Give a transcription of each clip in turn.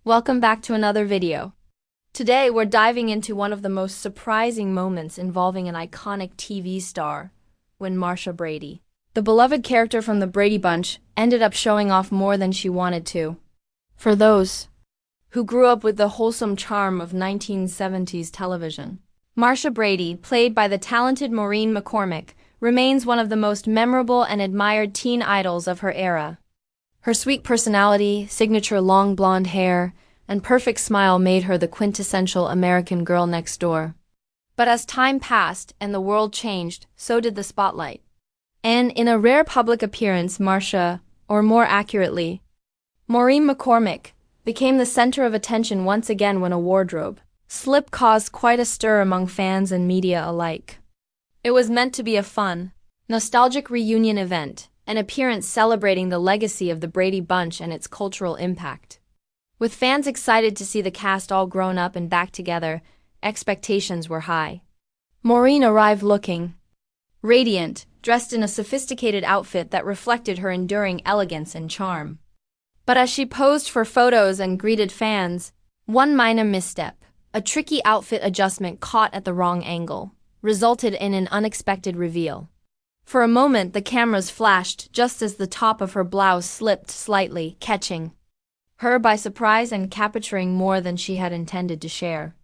Welcome back to another video. Today we're diving into one of the most surprising moments involving an iconic TV star, when Marcia Brady, the beloved character from the Brady Bunch, ended up showing off more than she wanted to. For those who grew up with the wholesome charm of 1970s television, Marcia Brady, played by the talented Maureen McCormick, remains one of the most memorable and admired teen idols of her era. Her sweet personality, signature long blonde hair, and perfect smile made her the quintessential American girl next door. But as time passed and the world changed, so did the spotlight. And in a rare public appearance, Marcia, or more accurately, Maureen McCormick, became the center of attention once again when a wardrobe slip caused quite a stir among fans and media alike. It was meant to be a fun, nostalgic reunion event, an appearance celebrating the legacy of the Brady Bunch and its cultural impact. With fans excited to see the cast all grown up and back together, expectations were high. Maureen arrived looking radiant, dressed in a sophisticated outfit that reflected her enduring elegance and charm. But as she posed for photos and greeted fans, one minor misstep, a tricky outfit adjustment caught at the wrong angle, resulted in an unexpected reveal. For a moment, the cameras flashed just as the top of her blouse slipped slightly, catching her by surprise and capturing more than she had intended to share.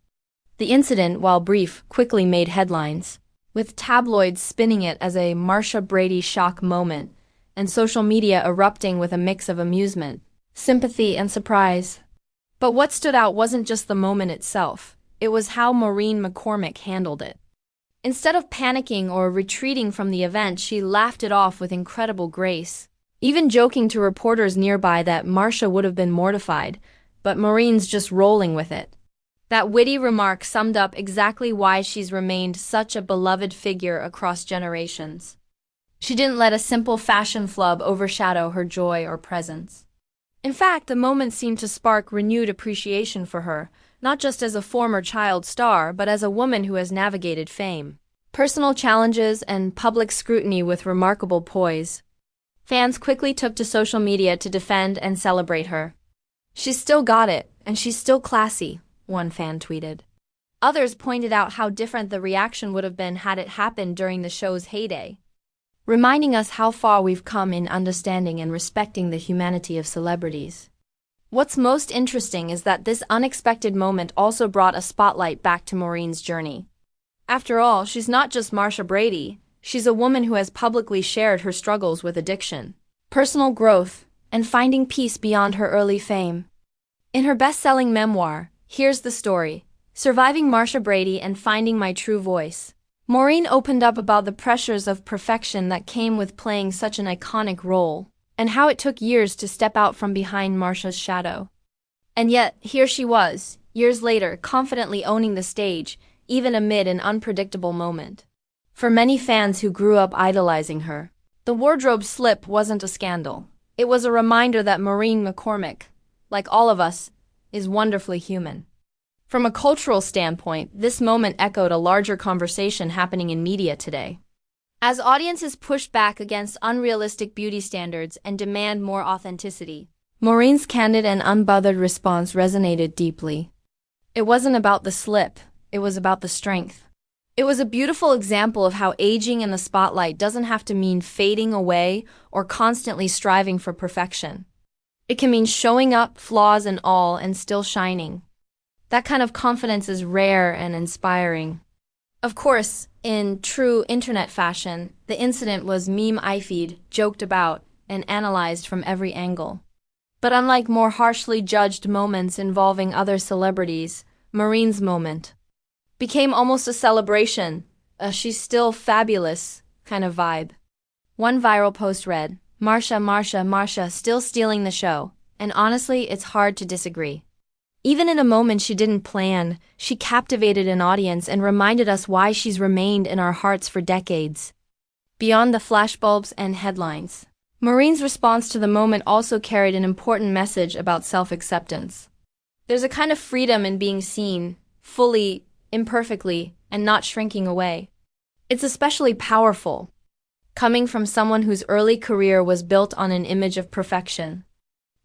The incident, while brief, quickly made headlines, with tabloids spinning it as a Marcia Brady shock moment, and social media erupting with a mix of amusement, sympathy, and surprise. But what stood out wasn't just the moment itself, it was how Maureen McCormick handled it. Instead of panicking or retreating from the event, she laughed it off with incredible grace, even joking to reporters nearby that Marcia would have been mortified, but Maureen's just rolling with it. That witty remark summed up exactly why she's remained such a beloved figure across generations. She didn't let a simple fashion flub overshadow her joy or presence. In fact, the moment seemed to spark renewed appreciation for her, not just as a former child star, but as a woman who has navigated fame, personal challenges, and public scrutiny with remarkable poise. Fans quickly took to social media to defend and celebrate her. "She's still got it, and she's still classy," one fan tweeted. Others pointed out how different the reaction would have been had it happened during the show's heyday, reminding us how far we've come in understanding and respecting the humanity of celebrities. What's most interesting is that this unexpected moment also brought a spotlight back to Maureen's journey. After all, she's not just Marcia Brady, she's a woman who has publicly shared her struggles with addiction, personal growth, and finding peace beyond her early fame. In her best-selling memoir, Here's the Story, Surviving Marcia Brady and Finding My True Voice, Maureen opened up about the pressures of perfection that came with playing such an iconic role, and how it took years to step out from behind Marcia's shadow. And yet, here she was, years later, confidently owning the stage, even amid an unpredictable moment. For many fans who grew up idolizing her, the wardrobe slip wasn't a scandal. It was a reminder that Maureen McCormick, like all of us, is wonderfully human. From a cultural standpoint, this moment echoed a larger conversation happening in media today. As audiences pushed back against unrealistic beauty standards and demand more authenticity, Maureen's candid and unbothered response resonated deeply. It wasn't about the slip, it was about the strength. It was a beautiful example of how aging in the spotlight doesn't have to mean fading away or constantly striving for perfection. It can mean showing up, flaws and all, and still shining. That kind of confidence is rare and inspiring. Of course, in true internet fashion, the incident was meme-ified, joked about, and analyzed from every angle. But unlike more harshly judged moments involving other celebrities, Maureen's moment became almost a celebration, a "she's still fabulous" kind of vibe. One viral post read, Marcia, still stealing the show," and honestly, it's hard to disagree. Even in a moment she didn't plan, she captivated an audience and reminded us why she's remained in our hearts for decades. Beyond the flashbulbs and headlines, Maureen's response to the moment also carried an important message about self-acceptance. There's a kind of freedom in being seen, fully, imperfectly, and not shrinking away. It's especially powerful, coming from someone whose early career was built on an image of perfection.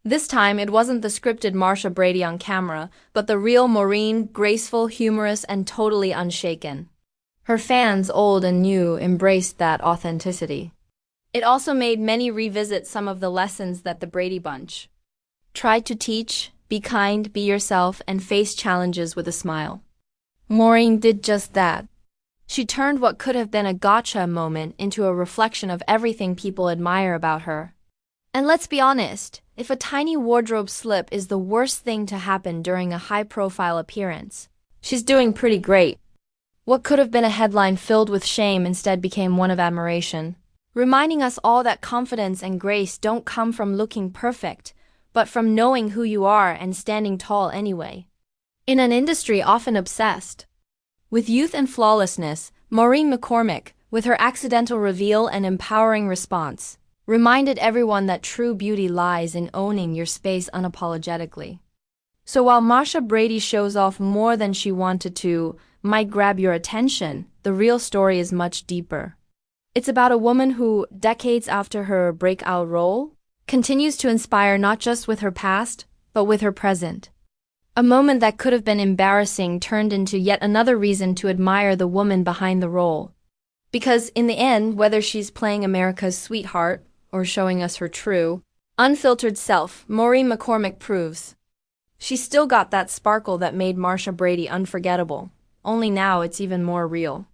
This time, it wasn't the scripted Marcia Brady on camera, but the real Maureen, graceful, humorous, and totally unshaken. Her fans, old and new, embraced that authenticity. It also made many revisit some of the lessons that the Brady Bunch tried to teach: be kind, be yourself, and face challenges with a smile. Maureen did just that. She turned what could have been a gotcha moment into a reflection of everything people admire about her. And let's be honest, if a tiny wardrobe slip is the worst thing to happen during a high-profile appearance, she's doing pretty great. What could have been a headline filled with shame instead became one of admiration, reminding us all that confidence and grace don't come from looking perfect, but from knowing who you are and standing tall anyway. In an industry often obsessed with youth and flawlessness, Maureen McCormick, with her accidental reveal and empowering response, reminded everyone that true beauty lies in owning your space unapologetically. So while Marcia Brady shows off more than she wanted to, might grab your attention, the real story is much deeper. It's about a woman who, decades after her breakout role, continues to inspire not just with her past, but with her present. A moment that could have been embarrassing turned into yet another reason to admire the woman behind the role. Because in the end, whether she's playing America's sweetheart or showing us her true, unfiltered self, Maureen McCormick proves she's still got that sparkle that made Marcia Brady unforgettable, only now it's even more real.